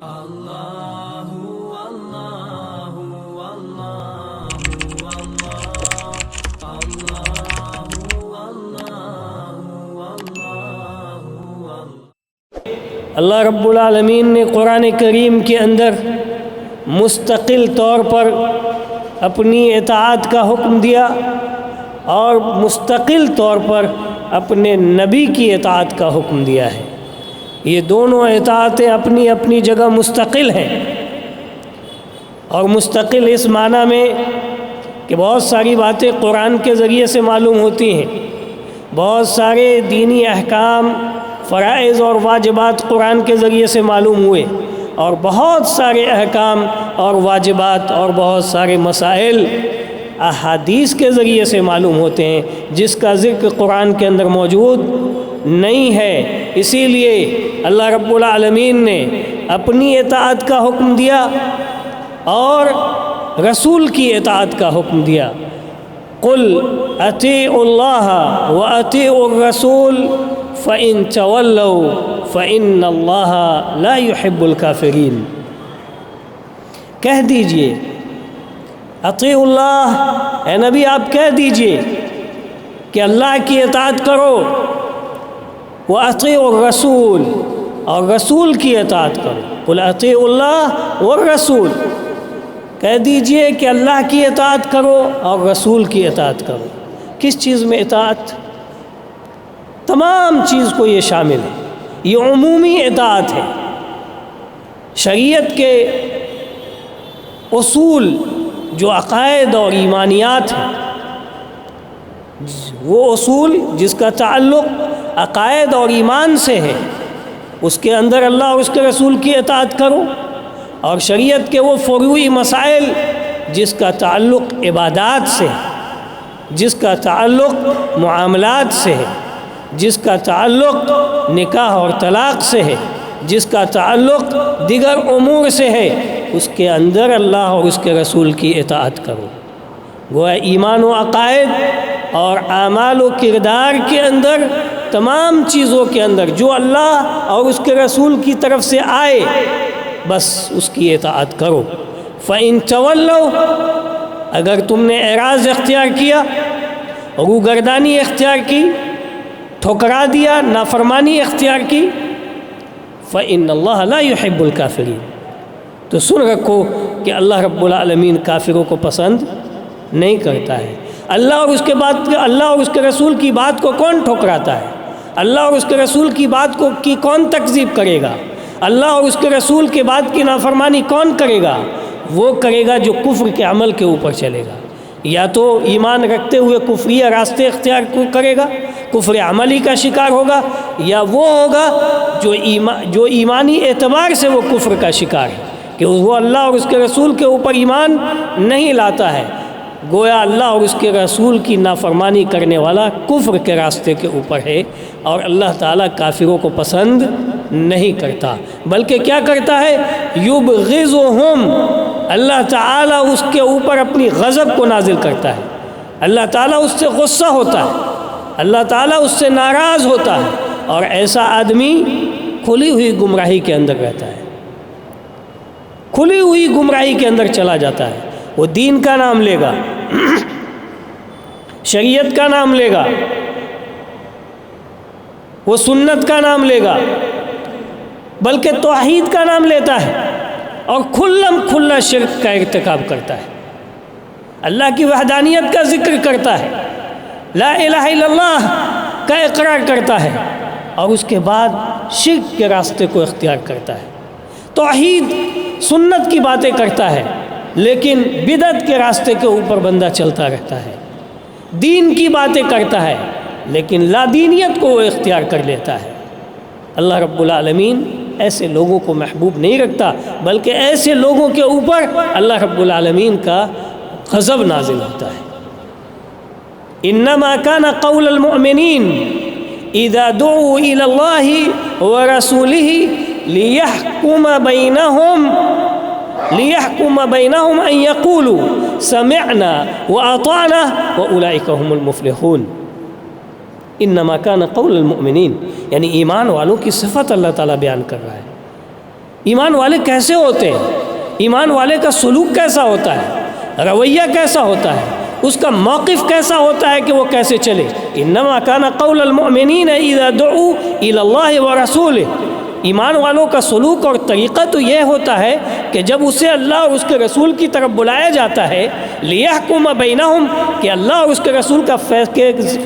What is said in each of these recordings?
اللہ رب العالمین نے قرآن کریم کے اندر مستقل طور پر اپنی اطاعت کا حکم دیا اور مستقل طور پر اپنے نبی کی اطاعت کا حکم دیا ہے۔ یہ دونوں اطاعتیں اپنی اپنی جگہ مستقل ہیں، اور مستقل اس معنی میں کہ بہت ساری باتیں قرآن کے ذریعے سے معلوم ہوتی ہیں، بہت سارے دینی احکام، فرائض اور واجبات قرآن کے ذریعے سے معلوم ہوئے، اور بہت سارے احکام اور واجبات اور بہت سارے مسائل احادیث کے ذریعے سے معلوم ہوتے ہیں، جس کا ذکر قرآن کے اندر موجود نہیں ہے۔ اسی لیے اللہ رب العالمین نے اپنی اطاعت کا حکم دیا اور رسول کی اطاعت کا حکم دیا۔ قل اطیعوا اللہ واطیعوا الرسول فإن تولوا فإن اللہ لا يحب الکافرین۔ کہہ دیجئے اطیعوا اللہ، اے نبی آپ کہہ دیجئے کہ اللہ کی اطاعت کرو، وَأَطِيعُوا الرَّسُولَ اور رسول کی اطاعت کرو۔ قُلْ أَطِيعُوا اللَّهَ وَالرَّسُولَ، کہہ دیجئے کہ اللہ کی اطاعت کرو اور رسول کی اطاعت کرو۔ کس چیز میں اطاعت؟ تمام چیز کو یہ شامل ہے، یہ عمومی اطاعت ہے۔ شریعت کے اصول جو عقائد اور ایمانیات ہیں، وہ اصول جس کا تعلق عقائد اور ایمان سے ہے، اس کے اندر اللہ اور اس کے رسول کی اطاعت کرو، اور شریعت کے وہ فروعی مسائل جس کا تعلق عبادات سے ہے، جس کا تعلق معاملات سے ہے، جس کا تعلق نکاح اور طلاق سے ہے، جس کا تعلق دیگر امور سے ہے، اس کے اندر اللہ اور اس کے رسول کی اطاعت کرو۔ گویا ایمان و عقائد اور اعمال و کردار کے اندر، تمام چیزوں کے اندر جو اللہ اور اس کے رسول کی طرف سے آئے، بس اس کی اطاعت کرو۔ فَإِن تَوَلَّوْا، اگر تم نے اعراض اختیار کیا، روگردانی اختیار کی، ٹھکرا دیا، نافرمانی اختیار کی، فَإِنَّ اللَّهَ لَا يُحِبُّ الْكَافِرِينَ، تو سن رکھو کہ اللہ رب العالمین کافروں کو پسند نہیں کرتا ہے۔ اللہ اور اس کے رسول کی بات کو کون ٹھکراتا ہے؟ اللہ اور اس کے رسول کی بات کی کون تکذیب کرے گا؟ اللہ اور اس کے رسول کے بات کی نافرمانی کون کرے گا؟ وہ کرے گا جو کفر کے عمل کے اوپر چلے گا، یا تو ایمان رکھتے ہوئے کفریہ راستے اختیار کرے گا، کفر عملی کا شکار ہوگا، یا وہ ہوگا جو ایمانی اعتبار سے وہ کفر کا شکار ہے، کہ وہ اللہ اور اس کے رسول کے اوپر ایمان نہیں لاتا ہے۔ گویا اللہ اور اس کے رسول کی نافرمانی کرنے والا کفر کے راستے کے اوپر ہے، اور اللہ تعالیٰ کافروں کو پسند نہیں کرتا، بلکہ کیا کرتا ہے؟ یبغضہم، اللہ تعالیٰ اس کے اوپر اپنی غضب کو نازل کرتا ہے، اللہ تعالیٰ اس سے غصہ ہوتا ہے، اللہ تعالیٰ اس سے ناراض ہوتا ہے، اور ایسا آدمی کھلی ہوئی گمراہی کے اندر رہتا ہے، کھلی ہوئی گمراہی کے اندر چلا جاتا ہے۔ وہ دین کا نام لے گا، شریعت کا نام لے گا، وہ سنت کا نام لے گا، بلکہ توحید کا نام لیتا ہے، اور کھلا شرک کا ارتکاب کرتا ہے، اللہ کی وحدانیت کا ذکر کرتا ہے، لا الہ الا اللہ کا اقرار کرتا ہے، اور اس کے بعد شرک کے راستے کو اختیار کرتا ہے۔ توحید سنت کی باتیں کرتا ہے، لیکن بدعت کے راستے کے اوپر بندہ چلتا رہتا ہے، دین کی باتیں کرتا ہے، لیکن لادینیت کو وہ اختیار کر لیتا ہے۔ اللہ رب العالمین ایسے لوگوں کو محبوب نہیں رکھتا، بلکہ ایسے لوگوں کے اوپر اللہ رب العالمین کا غضب نازل ہوتا ہے۔ انما كان قول المؤمنین اذا دعوا الى اللہ ورسولہ ليحكم بينهم أن يقولوا سمعنا وأطعنا وأولئك هم المفلحون۔ انما كان قول المؤمنین، یعنی ایمان والوں کی صفت اللہ تعالیٰ بیان کر رہا ہے ایمان والے کیسے ہوتے ہیں؟ ایمان والے کا سلوک کیسا ہوتا ہے؟ رویہ کیسا ہوتا ہے؟ اس کا موقف کیسا ہوتا ہے کہ وہ کیسے چلے؟ انما کان قول المؤمنین اذا دعوا الی اللہ ورسولہ، ایمان والوں کا سلوک اور طریقہ تو یہ ہوتا ہے کہ جب اسے اللہ اور اس کے رسول کی طرف بلایا جاتا ہے لیحکم بینہم، کہ اللہ اور اس کے رسول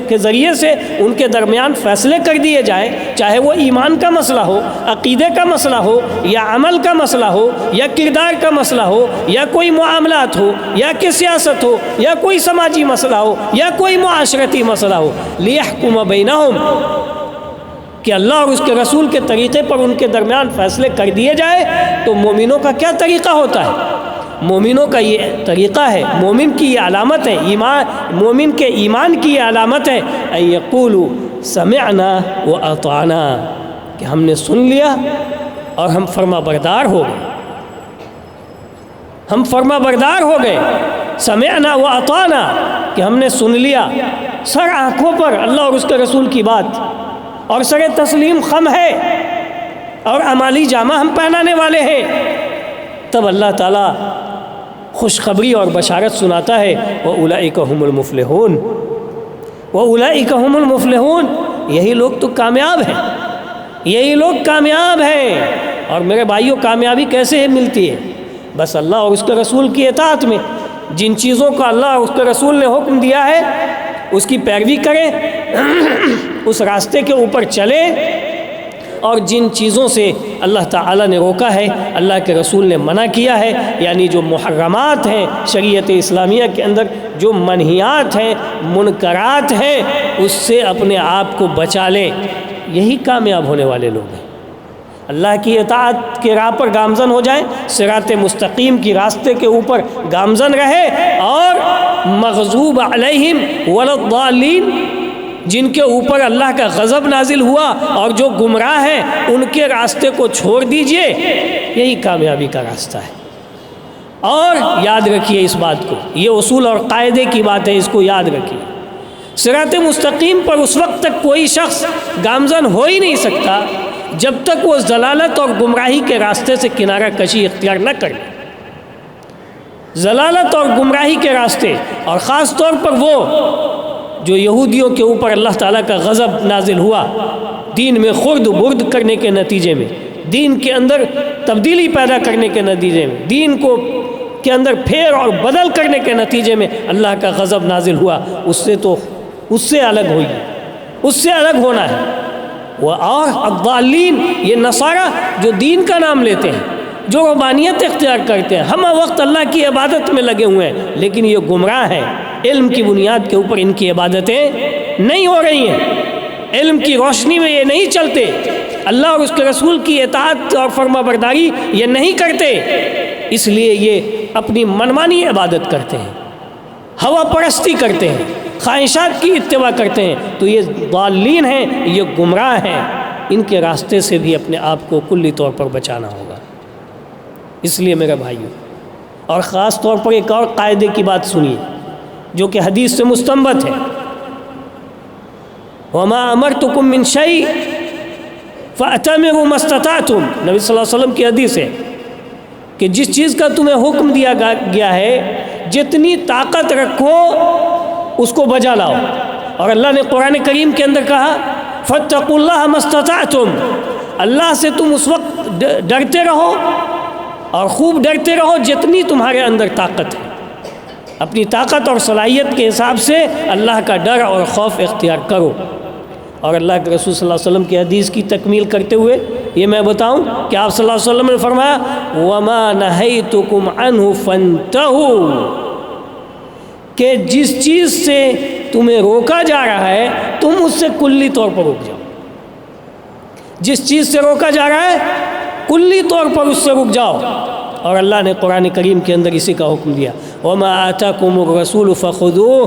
کے ذریعے سے ان کے درمیان فیصلے کر دیے جائیں، چاہے وہ ایمان کا مسئلہ ہو، عقیدے کا مسئلہ ہو، یا عمل کا مسئلہ ہو، یا کردار کا مسئلہ ہو، یا کوئی معاملات ہو، یا کہ سیاست ہو، یا کوئی سماجی مسئلہ ہو، یا کوئی معاشرتی مسئلہ ہو، لیحکم بینہم، کہ اللہ اور اس کے رسول کے طریقے پر ان کے درمیان فیصلے کر دیے جائے۔ تو مومنوں کا کیا طریقہ ہوتا ہے؟ مومنوں کا یہ طریقہ ہے، مومن کی یہ علامت ہے، مومن کے ایمان کی یہ علامت ہے ان یقولوا سمعنا واطعنا، کہ ہم نے سن لیا اور ہم فرما بردار ہو گئے، ہم فرما بردار ہو گئے۔ سمعنا واطعنا، کہ ہم نے سن لیا، سر آنکھوں پر اللہ اور اس کے رسول کی بات، اور سر تسلیم خم ہے، اور عمالی جامہ ہم پہنانے والے ہیں۔ تب اللہ تعالیٰ خوشخبری اور بشارت سناتا ہے وَأُولَئِكَ هُمُ الْمُفْلِحُونَ، وَأُولَئِكَ هُمُ الْمُفْلِحُونَ، یہی لوگ تو کامیاب ہیں، یہی لوگ کامیاب ہیں۔ اور میرے بھائیوں، کامیابی کیسے ملتی ہے؟ بس اللہ اور اس کے رسول کی اطاعت میں، جن چیزوں کا اللہ اور اس کے رسول نے حکم دیا ہے اس کی پیروی کریں، اس راستے کے اوپر چلیں، اور جن چیزوں سے اللہ تعالیٰ نے روکا ہے، اللہ کے رسول نے منع کیا ہے، یعنی جو محرمات ہیں شریعت اسلامیہ کے اندر، جو منہیات ہیں، منکرات ہیں، اس سے اپنے آپ کو بچا لیں، یہی کامیاب ہونے والے لوگ ہیں۔ اللہ کی اطاعت کے راہ پر گامزن ہو جائیں، صراط مستقیم کی راستے کے اوپر گامزن رہے، اور مغضوب علیہم ولا الضالین، جن کے اوپر اللہ کا غضب نازل ہوا اور جو گمراہ ہیں ان کے راستے کو چھوڑ دیجئے، یہی کامیابی کا راستہ ہے۔ اور یاد رکھیے اس بات کو، یہ اصول اور قاعدے کی بات ہے، اس کو یاد رکھیے۔ صراط مستقیم پر اس وقت تک کوئی شخص گامزن ہو ہی نہیں سکتا جب تک وہ ضلالت اور گمراہی کے راستے سے کنارہ کشی اختیار نہ کرے۔ ضلالت اور گمراہی کے راستے، اور خاص طور پر وہ جو یہودیوں کے اوپر اللہ تعالیٰ کا غضب نازل ہوا، دین میں خرد و برد کرنے کے نتیجے میں، دین کے اندر تبدیلی پیدا کرنے کے نتیجے میں، دین کو کے اندر پھیر اور بدل کرنے کے نتیجے میں اللہ کا غضب نازل ہوا، اس سے الگ ہوئی، اس سے الگ ہونا ہے۔ اور الضالین، یہ نصارہ جو دین کا نام لیتے ہیں، جو ربانیت اختیار کرتے ہیں، ہم وقت اللہ کی عبادت میں لگے ہوئے ہیں، لیکن یہ گمراہ ہیں، علم کی بنیاد کے اوپر ان کی عبادتیں نہیں ہو رہی ہیں، علم کی روشنی میں یہ نہیں چلتے، اللہ اور اس کے رسول کی اطاعت اور فرما برداری یہ نہیں کرتے، اس لیے یہ اپنی منمانی عبادت کرتے ہیں، ہوا پرستی کرتے ہیں، خواہشات کی اتباع کرتے ہیں، تو یہ ضالین ہیں، یہ گمراہ ہیں، ان کے راستے سے بھی اپنے آپ کو کلی طور پر بچانا ہوگا۔ اس لیے میرے بھائیوں، اور خاص طور پر ایک اور قاعدے کی بات سنیے جو کہ حدیث سے مستنبط ہے، وَمَا أَمَرْتُكُم مِّن شَيْءٍ فَأْتَمِرُوا مَا اسْتَطَعْتُمْ، نبی صلی اللہ علیہ وسلم کی حدیث ہے کہ جس چیز کا تمہیں حکم دیا گیا ہے، جتنی طاقت رکھو اس کو بجا لاؤ۔ اور اللہ نے قرآن کریم کے اندر کہا فَاتَّقُوا اللَّهَ مَا اسْتَطَعْتُمْ، اللہ سے تم اس وقت ڈرتے رہو اور خوب ڈرتے رہو جتنی تمہارے اندر طاقت ہے، اپنی طاقت اور صلاحیت کے حساب سے اللہ کا ڈر اور خوف اختیار کرو۔ اور اللہ کے رسول صلی اللہ علیہ وسلم کی حدیث کی تکمیل کرتے ہوئے یہ میں بتاؤں کہ آپ صلی اللہ علیہ وسلم نے فرمایا وَمَا نَهَيْتُكُمْ عَنْهُ فَانْتَهُوا، کہ جس چیز سے تمہیں روکا جا رہا ہے تم اس سے کلی طور پر رک جاؤ، جس چیز سے روکا جا رہا ہے کلی طور پر اس سے رک جاؤ۔ اور اللہ نے قرآن کریم کے اندر اسی کا حکم دیا وَمَا آتَاكُمُ الرَّسُولُ فَخُذُوهُ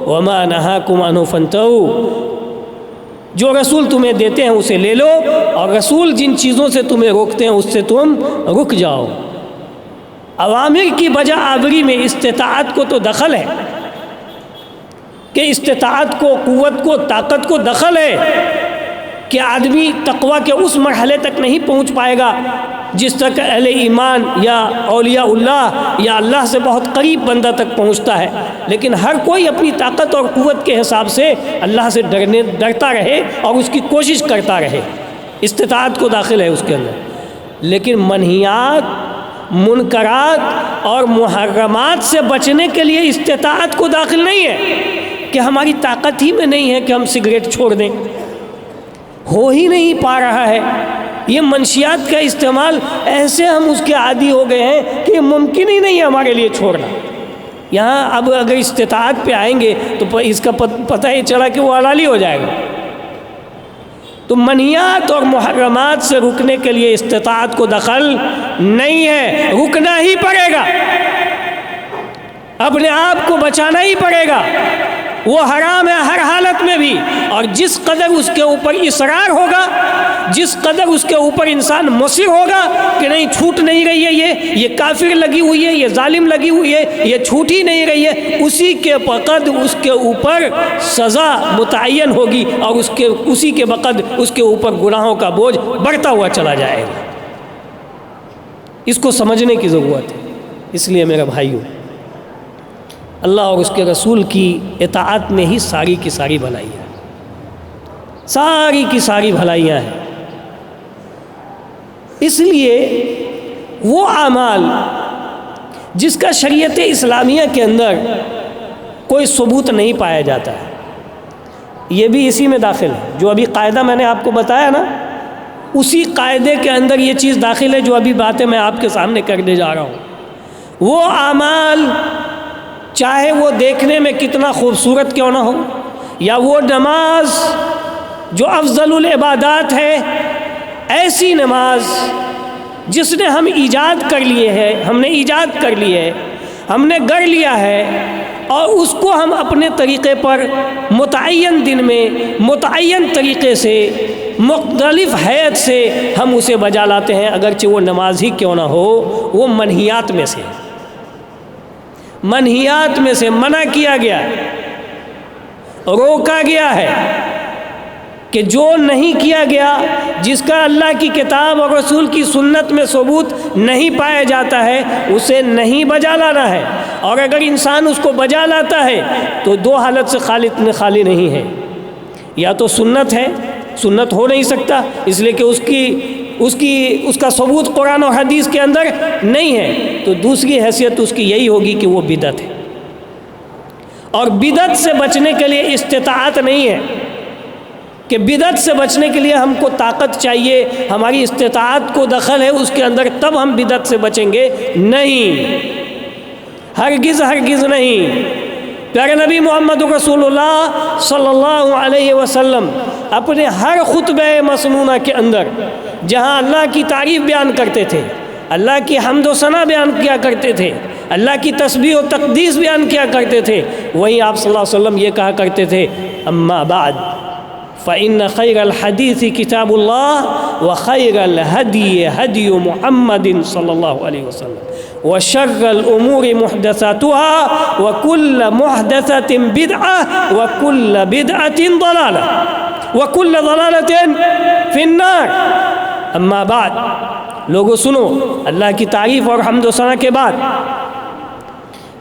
وَمَا نَهَاكُمْ عَنْهُ فَانْتَهُوا، جو رسول تمہیں دیتے ہیں اسے لے لو، اور رسول جن چیزوں سے تمہیں روکتے ہیں اس سے تم رک جاؤ۔ اوامر کی بجا آوری میں استطاعت کو تو دخل ہے، کہ استطاعت کو، قوت کو، طاقت کو دخل ہے کہ آدمی تقویٰ کے اس مرحلے تک نہیں پہنچ پائے گا جس تک اہل ایمان یا اولیاء اللہ یا اللہ سے بہت قریب بندہ تک پہنچتا ہے، لیکن ہر کوئی اپنی طاقت اور قوت کے حساب سے اللہ سے ڈرتا رہے اور اس کی کوشش کرتا رہے، استطاعت کو داخل ہے اس کے اندر۔ لیکن منہیات، منکرات اور محرمات سے بچنے کے لیے استطاعت کو داخل نہیں ہے کہ ہماری طاقت ہی میں نہیں ہے کہ ہم سگریٹ چھوڑ دیں، ہو ہی نہیں پا رہا ہے۔ یہ منشیات کا استعمال ایسے ہم اس کے عادی ہو گئے ہیں کہ یہ ممکن ہی نہیں ہے ہمارے لیے چھوڑنا۔ یہاں اب اگر استطاعت پہ آئیں گے تو اس کا پتہ ہی چلا کہ وہ حلالی ہو جائے گا۔ تو منہیات اور محرمات سے رکنے کے لیے استطاعت کو دخل نہیں ہے، رکنا ہی پڑے گا، اپنے آپ کو بچانا ہی پڑے گا۔ وہ حرام ہے ہر حالت میں بھی، اور جس قدر اس کے اوپر اصرار ہوگا، جس قدر اس کے اوپر انسان مصر ہوگا کہ نہیں چھوٹ نہیں رہی ہے، یہ کافر لگی ہوئی ہے، یہ ظالم لگی ہوئی ہے، یہ چھوٹ ہی نہیں رہی ہے، اسی کے بقد اس کے اوپر سزا متعین ہوگی، اور اسی کے بقد اس کے اوپر گناہوں کا بوجھ بڑھتا ہوا چلا جائے گا۔ اس کو سمجھنے کی ضرورت ہے۔ اس لیے میرے بھائیوں، اللہ اور اس کے رسول کی اطاعت میں ہی ساری کی ساری بھلائیاں ہیں، ساری کی ساری بھلائیاں ہیں۔ اس لیے وہ اعمال جس کا شریعت اسلامیہ کے اندر کوئی ثبوت نہیں پایا جاتا ہے، یہ بھی اسی میں داخل ہے۔ جو ابھی قاعدہ میں نے آپ کو بتایا نا، اسی قاعدے کے اندر یہ چیز داخل ہے جو ابھی باتیں میں آپ کے سامنے کرنے جا رہا ہوں۔ وہ اعمال چاہے وہ دیکھنے میں کتنا خوبصورت کیوں نہ ہو، یا وہ نماز جو افضل العبادات ہے، ایسی نماز جس نے ہم ایجاد کر لیے ہے، ہم نے ایجاد کر لی ہے، ہم نے گڑھ لیا ہے، اور اس کو ہم اپنے طریقے پر متعین دن میں متعین طریقے سے مختلف حیت سے ہم اسے بجا لاتے ہیں، اگرچہ وہ نماز ہی کیوں نہ ہو، وہ منہیات میں سے ہے، منہیات میں سے منع کیا گیا ہے، روکا گیا ہے کہ جو نہیں کیا گیا، جس کا اللہ کی کتاب اور رسول کی سنت میں ثبوت نہیں پایا جاتا ہے، اسے نہیں بجا لانا ہے۔ اور اگر انسان اس کو بجا لاتا ہے تو دو حالت سے خالی نہیں ہے، یا تو سنت ہے، سنت ہو نہیں سکتا اس لیے کہ اس کا ثبوت قرآن اور حدیث کے اندر نہیں ہے، تو دوسری حیثیت اس کی یہی ہوگی کہ وہ بدعت ہے، اور بدعت سے بچنے کے لیے استطاعت نہیں ہے کہ بدعت سے بچنے کے لیے ہم کو طاقت چاہیے، ہماری استطاعت کو دخل ہے اس کے اندر تب ہم بدعت سے بچیں گے، نہیں، ہرگز ہرگز نہیں۔ پیارے نبی محمد رسول اللہ صلی اللہ علیہ وسلم اپنے ہر خطبہ مسنونہ کے اندر جہاں اللہ کی تعریف بیان کرتے تھے، اللہ کی حمد و ثنا بیان کیا کرتے تھے، اللہ کی تسبیح و تقدیس بیان کیا کرتے تھے، وہیں آپ صلی اللہ علیہ وسلم یہ کہا کرتے تھے، اما بعد فإن خیر الحدیث کتاب اللہ وخیر الہدی ہدی محمد صلی اللہ علیہ وسلم وشر الامور محدثاتها وكل محدثة بدعة وكل بدعة ضلالة وكل ضلالة في النار۔ اما بعد، لوگوں سنو اللہ کی تعریف اور حمد و ثنا کے بعد،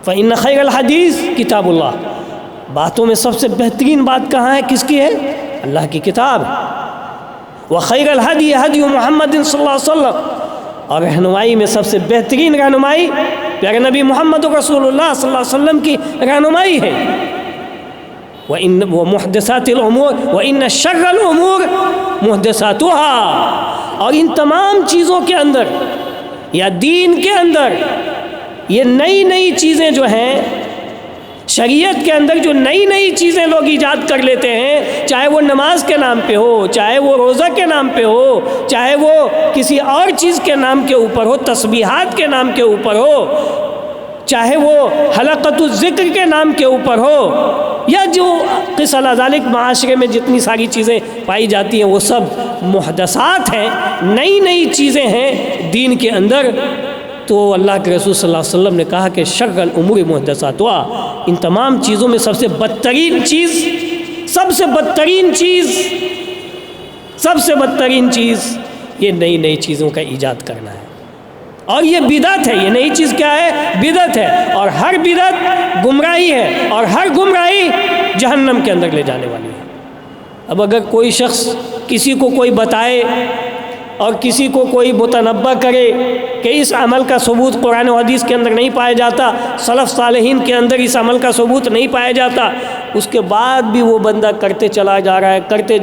فإن خیر الحدیث کتاب اللہ، باتوں میں سب سے بہترین بات کہاں ہے، کس کی ہے؟ اللہ کی کتاب۔ وخیر الہدی ہدی محمد صلی اللہ علیہ وسلم، اور رہنمائی میں سب سے بہترین رہنمائی پیارے نبی محمد رسول اللہ صلی اللہ علیہ وسلم کی رہنمائی ہے۔ وَمُحْدَثَاتِ الْأُمُورِ وَإِنَّ شَرَّ الْأُمُورِ مُحْدَثَاتُهَا، اور ان تمام چیزوں کے اندر یا دین کے اندر یہ نئی نئی چیزیں جو ہیں، شریعت کے اندر جو نئی نئی چیزیں لوگ ایجاد کر لیتے ہیں، چاہے وہ نماز کے نام پہ ہو، چاہے وہ روزہ کے نام پہ ہو، چاہے وہ کسی اور چیز کے نام کے اوپر ہو، تسبیحات کے نام کے اوپر ہو، چاہے وہ حلقۃ الذکر کے نام کے اوپر ہو، یا جو قس علی ذالک معاشرے میں جتنی ساری چیزیں پائی جاتی ہیں وہ سب محدثات ہیں، نئی نئی چیزیں ہیں دین کے اندر۔ تو اللہ کے رسول صلی اللہ علیہ وسلم نے کہا کہ شر الامور محدثاتها، ان تمام چیزوں میں سب سے بدترین چیز یہ نئی نئی چیزوں کا ایجاد کرنا ہے، اور یہ بدعت ہے۔ یہ نئی چیز کیا ہے؟ بدعت ہے، اور ہر بدعت گمراہی ہے، اور ہر گمراہی جہنم کے اندر لے جانے والی ہے۔ اب اگر کوئی شخص کسی کو کوئی بتائے اور کسی کو کوئی متنبہ کرے کہ اس عمل کا ثبوت قرآن و حدیث کے اندر نہیں پایا جاتا، سلف صالحین کے اندر اس عمل کا ثبوت نہیں پایا جاتا، اس کے بعد بھی وہ بندہ کرتے چلا جا رہا ہے، کرتے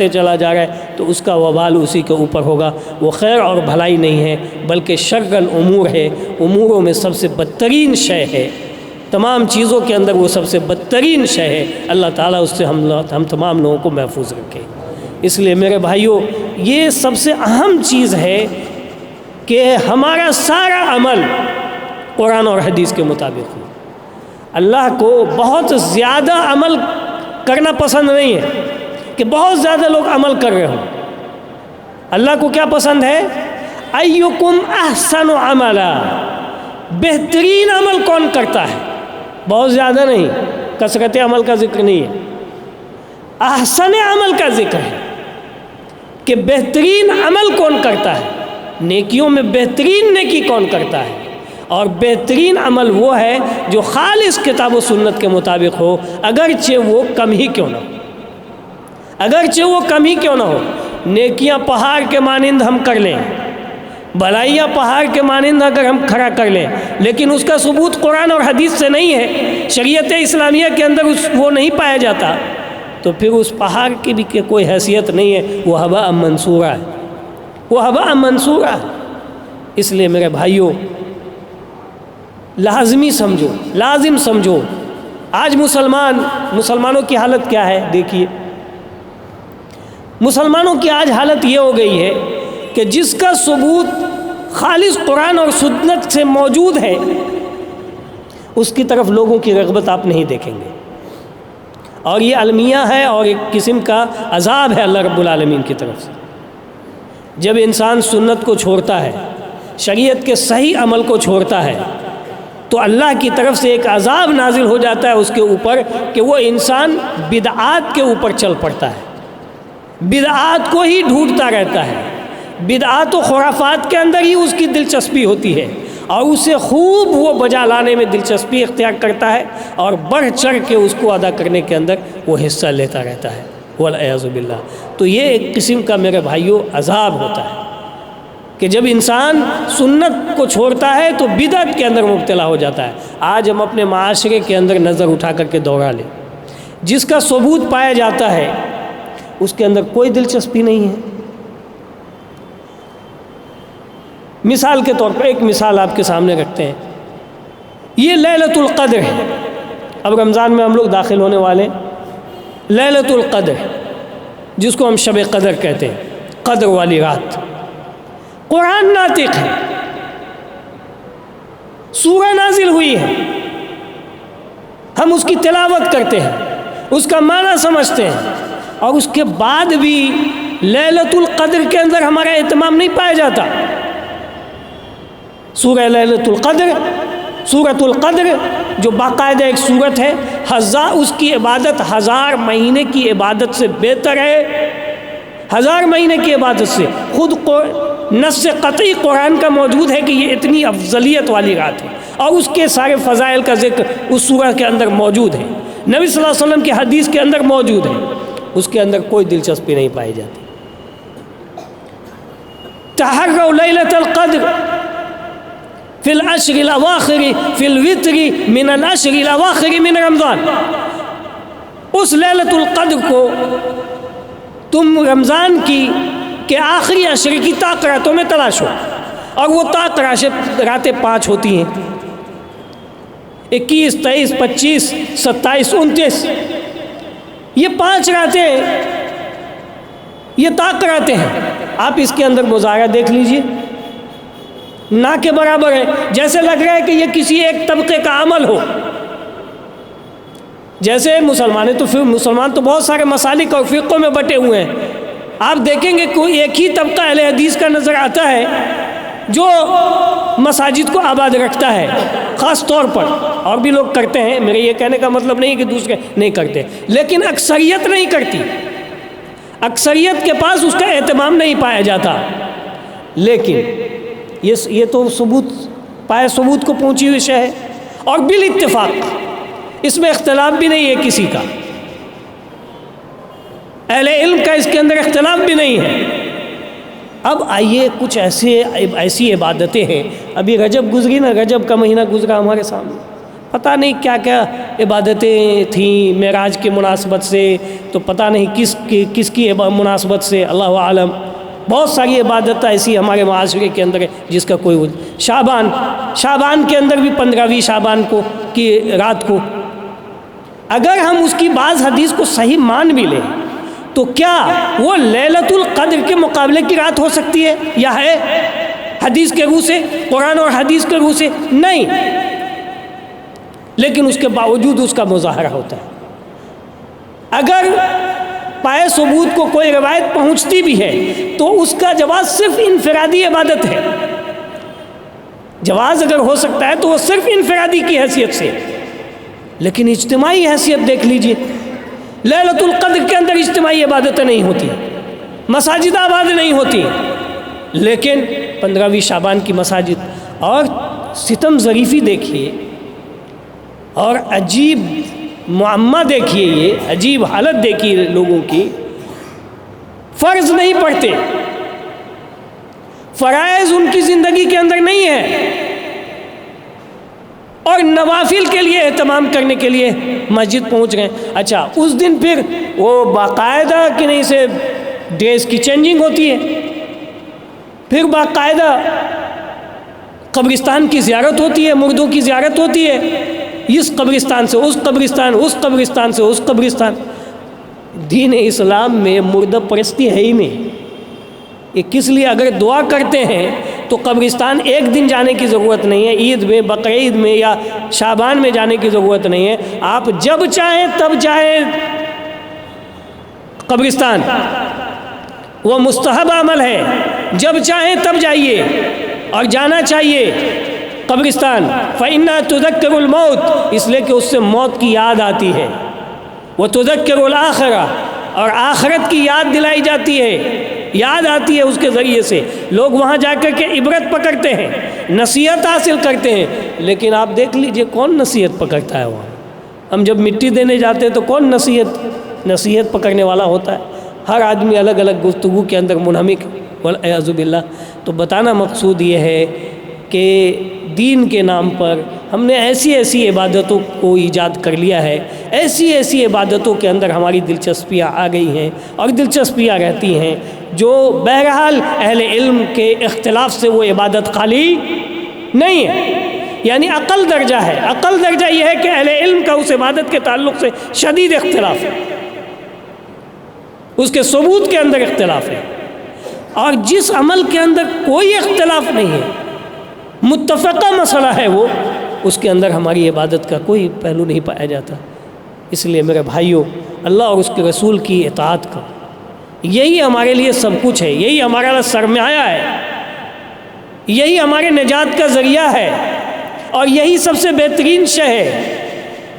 چلا جا رہا ہے، تو اس کا وبال اسی کے اوپر ہوگا۔ وہ خیر اور بھلائی نہیں ہے، بلکہ شر الامور ہے، اموروں میں سب سے بدترین شے ہے، تمام چیزوں کے اندر وہ سب سے بدترین شے ہے۔ اللہ تعالیٰ اس سے ہم تمام لوگوں کو محفوظ رکھے۔ اس لیے میرے بھائیوں، یہ سب سے اہم چیز ہے کہ ہمارا سارا عمل قرآن اور حدیث کے مطابق ہو۔ اللہ کو بہت زیادہ عمل کرنا پسند نہیں ہے کہ بہت زیادہ لوگ عمل کر رہے ہوں۔ اللہ کو کیا پسند ہے؟ ایکم احسن عملا، بہترین عمل کون کرتا ہے، بہت زیادہ نہیں، کثرت عمل کا ذکر نہیں ہے، احسن عمل کا ذکر ہے کہ بہترین عمل کون کرتا ہے، نیکیوں میں بہترین نیکی کون کرتا ہے۔ اور بہترین عمل وہ ہے جو خالص کتاب و سنت کے مطابق ہو، اگرچہ وہ کم ہی کیوں نہ ہو، اگرچہ وہ کم ہی کیوں نہ ہو۔ نیکیاں پہاڑ کے مانند ہم کر لیں، بھلائیاں پہاڑ کے مانند اگر ہم کھڑا کر لیں، لیکن اس کا ثبوت قرآن اور حدیث سے نہیں ہے، شریعت اسلامیہ کے اندر وہ نہیں پایا جاتا، تو پھر اس پہاڑ کی بھی کوئی حیثیت نہیں ہے، وہ ہوا منصورہ ہے، وہ ہوا منصورہ ہے۔ اس لیے میرے بھائیوں، لازمی سمجھو، لازم سمجھو، آج مسلمانوں کی حالت کیا ہے؟ دیکھیے، مسلمانوں کی آج حالت یہ ہو گئی ہے کہ جس کا ثبوت خالص قرآن اور سنت سے موجود ہے، اس کی طرف لوگوں کی رغبت آپ نہیں دیکھیں گے، اور یہ المیہ ہے اور ایک قسم کا عذاب ہے اللہ رب العالمین کی طرف سے۔ جب انسان سنت کو چھوڑتا ہے، شریعت کے صحیح عمل کو چھوڑتا ہے، تو اللہ کی طرف سے ایک عذاب نازل ہو جاتا ہے اس کے اوپر کہ وہ انسان بدعات کے اوپر چل پڑتا ہے، بدعات کو ہی ڈھونڈتا رہتا ہے، بدعات و خرافات کے اندر ہی اس کی دلچسپی ہوتی ہے، اور اسے خوب وہ بجا لانے میں دلچسپی اختیار کرتا ہے، اور بڑھ چڑھ کے اس کو ادا کرنے کے اندر وہ حصہ لیتا رہتا ہے، والعیاذ باللہ۔ تو یہ ایک قسم کا میرے بھائیوں عذاب ہوتا ہے کہ جب انسان سنت کو چھوڑتا ہے تو بدعت کے اندر مبتلا ہو جاتا ہے۔ آج ہم اپنے معاشرے کے اندر نظر اٹھا کر کے دوڑا لیں، جس کا ثبوت پایا جاتا ہے اس کے اندر کوئی دلچسپی نہیں ہے۔ مثال کے طور پر ایک مثال آپ کے سامنے رکھتے ہیں، یہ لیلۃ القدر ہے۔ اب رمضان میں ہم لوگ داخل ہونے والے ہیں، لیلۃ القدر جس کو ہم شب قدر کہتے ہیں، قدر والی رات۔ قرآن ناطق ہے، سورہ نازل ہوئی ہے، ہم اس کی تلاوت کرتے ہیں، اس کا معنی سمجھتے ہیں، اور اس کے بعد بھی لیلۃ القدر کے اندر ہمارا اہتمام نہیں پایا جاتا۔ سورہ لیلۃ القدر، سورۃ القدر جو باقاعدہ ایک سورت ہے، اس کی عبادت 1000 مہینے کی عبادت سے بہتر ہے، 1000 مہینے کی عبادت سے۔ خود نص قطعی قرآن کا موجود ہے کہ یہ اتنی افضلیت والی رات ہے، اور اس کے سارے فضائل کا ذکر اس سورہ کے اندر موجود ہے، نبی صلی اللہ علیہ وسلم کی حدیث کے اندر موجود ہے، اس کے اندر کوئی دلچسپی نہیں پائی جاتی۔ تحروا لیلۃ القدر فی العشر الاواخر فی الوتر من العشر الاواخر من رمضان۔ اس لیلۃ القدر کو تم رمضان کی کہ آخری عشر کی طاق راتوں میں تلاش ہو، اور وہ طاق راتیں 5 ہوتی ہیں، 21، 23، 25، 27، 29، یہ 5 راتیں یہ طاق راتیں ہیں۔ آپ اس کے اندر مظاہرہ دیکھ لیجئے، نہ کے برابر ہے، جیسے لگ رہا ہے کہ یہ کسی ایک طبقے کا عمل ہو۔ جیسے مسلمان تو بہت سارے مسالک اور فرقوں میں بٹے ہوئے ہیں، آپ دیکھیں گے کوئی ایک ہی طبقہ اہل حدیث کا نظر آتا ہے جو مساجد کو آباد رکھتا ہے خاص طور پر، اور بھی لوگ کرتے ہیں، میرے یہ کہنے کا مطلب نہیں کہ دوسرے نہیں کرتے، لیکن اکثریت نہیں کرتی، اکثریت کے پاس اس کا اہتمام نہیں پایا جاتا۔ لیکن یہ تو ثبوت پائے ثبوت کو پہنچی ہوئی شے ہے، اور بالاتفاق اس میں اختلاف بھی نہیں ہے کسی کا، اہل علم کا اس کے اندر اختلاف بھی نہیں ہے۔ اب آئیے کچھ ایسی عبادتیں ہیں، ابھی رجب گزری نا، رجب کا مہینہ گزرا ہمارے سامنے، پتہ نہیں کیا کیا عبادتیں تھیں معراج کی مناسبت سے، تو پتہ نہیں کس کی مناسبت سے، اللہ عالم، بہت ساری عبادت ایسی ہمارے معاشرے کے اندر ہے جس کا کوئی شعبان کے اندر بھی 15ویں شعبان کو کی رات کو اگر ہم اس کی بعض حدیث کو صحیح مان بھی لیں تو کیا وہ لیلۃ القدر کے مقابلے کی رات ہو سکتی ہے یا ہے حدیث کے روح سے، قرآن اور حدیث کے روح سے؟ نہیں، لیکن اس کے باوجود اس کا مظاہرہ ہوتا ہے۔ اگر پائے ثبوت کو کوئی روایت پہنچتی بھی ہے تو اس کا جواز صرف انفرادی عبادت ہے، جواز اگر ہو سکتا ہے تو وہ صرف انفرادی کی حیثیت سے، لیکن اجتماعی حیثیت دیکھ لیجئے، لیلۃ القدر کے اندر اجتماعی عبادتیں نہیں ہوتی، مساجد آباد نہیں ہوتی، لیکن 15ویں شعبان کی مساجد، اور ستم ظریفی دیکھیے اور عجیب معمہ دیکھیے، یہ عجیب حالت دیکھیے لوگوں کی، فرض نہیں پڑھتے، فرائض ان کی زندگی کے اندر نہیں ہے، اور نوافل کے لیے اہتمام کرنے کے لیے مسجد پہنچ گئے۔ اچھا، اس دن پھر وہ باقاعدہ کہ نہیں سے ڈریس کی چینجنگ ہوتی ہے، پھر باقاعدہ قبرستان کی زیارت ہوتی ہے، مردوں کی زیارت ہوتی ہے، اس قبرستان سے اس قبرستان، اس قبرستان سے اس قبرستان۔ دین اسلام میں مردہ پرستی ہے ہی نہیں، یہ کس لیے؟ اگر دعا کرتے ہیں تو قبرستان ایک دن جانے کی ضرورت نہیں ہے، عید میں، بقرعید میں یا شعبان میں جانے کی ضرورت نہیں ہے، آپ جب چاہیں تب جائیں قبرستان، وہ مستحب عمل ہے، جب چاہیں تب جائیے، اور جانا چاہیے قبرستان۔ فَإِنَّا تُذَكِّرُ الْمَوْتِ، اس لیے کہ اس سے موت کی یاد آتی ہے، وَتُذَكِّرُ الْآخِرَةَ، اور آخرت کی یاد دلائی جاتی ہے، یاد آتی ہے اس کے ذریعے سے۔ لوگ وہاں جا کر کے عبرت پکڑتے ہیں، نصیحت حاصل کرتے ہیں، لیکن آپ دیکھ لیجئے کون نصیحت پکڑتا ہے وہاں؟ ہم جب مٹی دینے جاتے ہیں تو کون نصیحت پکڑنے والا ہوتا ہے؟ ہر آدمی الگ الگ گفتگو کے اندر منہمک، والعیاذ باللہ۔ تو بتانا مقصود یہ ہے کہ دین کے نام پر ہم نے ایسی عبادتوں کو ایجاد کر لیا ہے، ایسی عبادتوں کے اندر ہماری دلچسپیاں آ گئی ہیں اور دلچسپیاں رہتی ہیں، جو بہرحال اہل علم کے اختلاف سے وہ عبادت خالی نہیں ہے، یعنی اقل درجہ ہے۔ اقل درجہ یہ ہے کہ اہل علم کا اس عبادت کے تعلق سے شدید اختلاف ہے، اس کے ثبوت کے اندر اختلاف ہے، اور جس عمل کے اندر کوئی اختلاف نہیں ہے، متفقہ مسئلہ ہے، وہ اس کے اندر ہماری عبادت کا کوئی پہلو نہیں پایا جاتا۔ اس لیے میرے بھائیوں، اللہ اور اس کے رسول کی اطاعت کرو، یہی ہمارے لیے سب کچھ ہے، یہی ہمارا سرمایہ ہے، یہی ہمارے نجات کا ذریعہ ہے، اور یہی سب سے بہترین شے ہے۔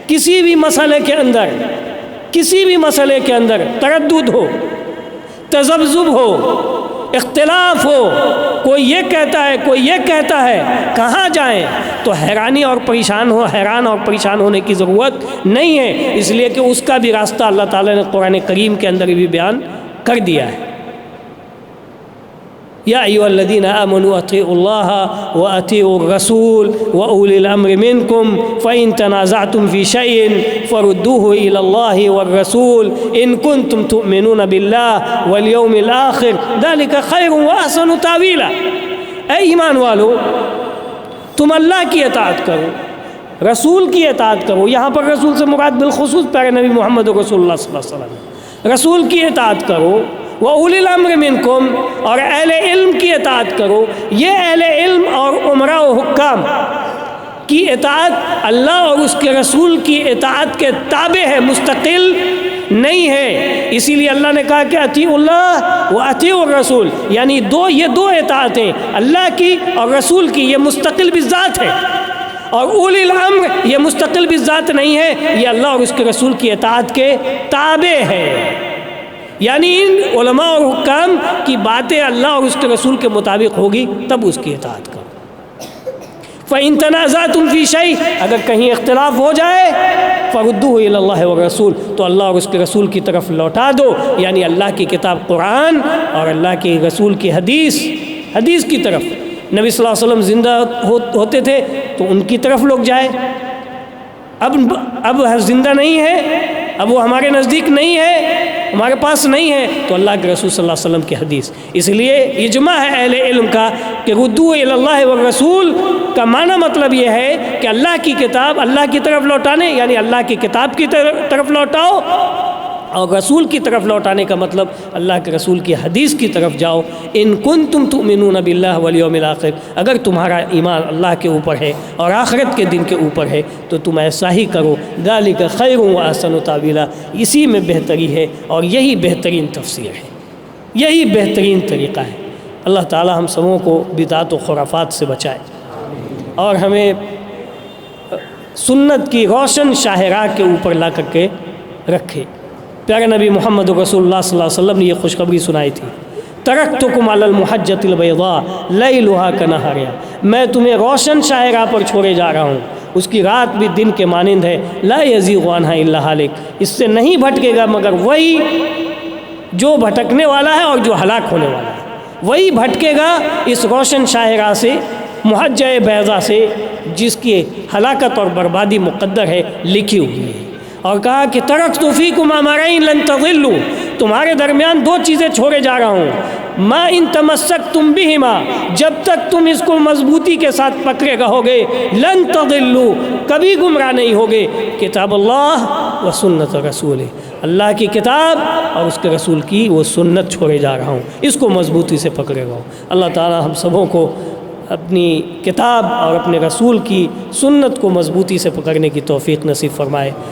کسی بھی مسئلے کے اندر تردد ہو، تذبذب ہو، اختلاف ہو، کوئی یہ کہتا ہے کوئی یہ کہتا ہے، کہاں جائیں؟ تو حیران اور پریشان ہونے کی ضرورت نہیں ہے، اس لیے کہ اس کا بھی راستہ اللہ تعالیٰ نے قرآن کریم کے اندر بھی بیان کر دیا ہے۔ یا ایھا الذین آمنوا اطیعوا اللہ واطیعوا الرسول واولی الامر منکم فإن تنازعتم فی شیء فردوه الی اللہ والرسول ان کنتم تؤمنون باللہ والیوم الآخر ذلک خیر واحسن تاویلا۔ اے ایمان والو، تم اللہ کی اطاعت کرو، رسول کی اطاعت کرو۔ یہاں پر رسول سے مراد بالخصوص پیارے نبی محمد رسول اللہ صلی اللہ علیہ وسلم، رسول کی اطاعت کرو، وَأُولِي الْأَمْرِ مِنْكُمْ، اور اہل علم کی اطاعت کرو۔ یہ اہل علم اور عمراء و حکام کی اطاعت اللہ اور اس کے رسول کی اطاعت کے تابع ہے، مستقل نہیں ہے۔ اسی لیے اللہ نے کہا کہ اطیعوا اللہ و اطیعوا الرسول، یعنی یہ دو اطاعتیں اللہ کی اور رسول کی، یہ مستقل بالذات ہے، اور اولی الامر یہ مستقل بالذات نہیں ہے، یہ اللہ اور اس کے رسول کی اطاعت کے تابع ہے۔ یعنی ان علماء اور حکام کی باتیں اللہ اور اس کے رسول کے مطابق ہوگی تب اس کی اطاعت کرو۔ فَإِن تَنَازَعْتُمْ فِي شَيْءٍ، اگر کہیں اختلاف ہو جائے فَرُدُّوهُ إِلَى اللَّهِ وَالرَّسُولِ، تو اللہ اور اس کے رسول کی طرف لوٹا دو، یعنی اللہ کی کتاب قرآن اور اللہ کے رسول کی حدیث کی طرف۔ نبی صلی اللہ علیہ وسلم زندہ ہوتے تھے تو ان کی طرف لوگ جائے، اب زندہ نہیں ہے، اب وہ ہمارے نزدیک نہیں ہے، ہمارے پاس نہیں ہے، تو اللہ کے رسول صلی اللہ علیہ وسلم کی حدیث۔ اس لیے اجماع ہے اہل علم کا کہ ردوا الی اللہ والرسول کا معنی مطلب یہ ہے کہ اللہ کی کتاب اللہ کی طرف لوٹانے، یعنی اللہ کی کتاب کی طرف لوٹاؤ، اور رسول کی طرف لوٹانے کا مطلب اللہ کے رسول کی حدیث کی طرف جاؤ۔ ان کنتم تؤمنون باللہ والیوم الآخر، اگر تمہارا ایمان اللہ کے اوپر ہے اور آخرت کے دن کے اوپر ہے تو تم ایسا ہی کرو۔ ذالک خیر و احسن تاویلا، اسی میں بہتری ہے اور یہی بہترین تفسیر ہے، یہی بہترین طریقہ ہے۔ اللہ تعالی ہم سبوں کو بدعت و خرافات سے بچائے اور ہمیں سنت کی روشن شاہراہ کے اوپر لا کر کے رکھے۔ پیارے نبی محمد رسول اللہ صلی اللہ علیہ وسلم نے یہ خوشخبری سنائی تھی، ترکتکم علی المحجۃ البیضاء لیلھا کنہارہا، میں تمہیں روشن شاہراہ پر چھوڑے جا رہا ہوں، اس کی رات بھی دن کے مانند ہے، لا یزیغ عنہا الا ہالک، اس سے نہیں بھٹکے گا مگر وہی جو بھٹکنے والا ہے اور جو ہلاک ہونے والا ہے، وہی بھٹکے گا اس روشن شاہراہ سے، محجہ بیضاء سے، جس کی ہلاکت اور بربادی مقدر ہے، لکھی ہوئی ہے۔ اور کہا کہ ترکت فیکم امرین لن تضلوا، تمہارے درمیان دو چیزیں چھوڑے جا رہا ہوں، ما ان تمسکتم بہما، جب تک تم اس کو مضبوطی کے ساتھ پکڑے رہو گے، لن تضلوا، کبھی گمراہ نہیں ہوگے، کتاب اللہ و سنت رسول، اللہ کی کتاب اور اس کے رسول کی وہ سنت چھوڑے جا رہا ہوں، اس کو مضبوطی سے پکڑے رہو۔ اللہ تعالی ہم سبوں کو اپنی کتاب اور اپنے رسول کی سنت کو مضبوطی سے پکڑنے کی توفیق نصیب فرمائے۔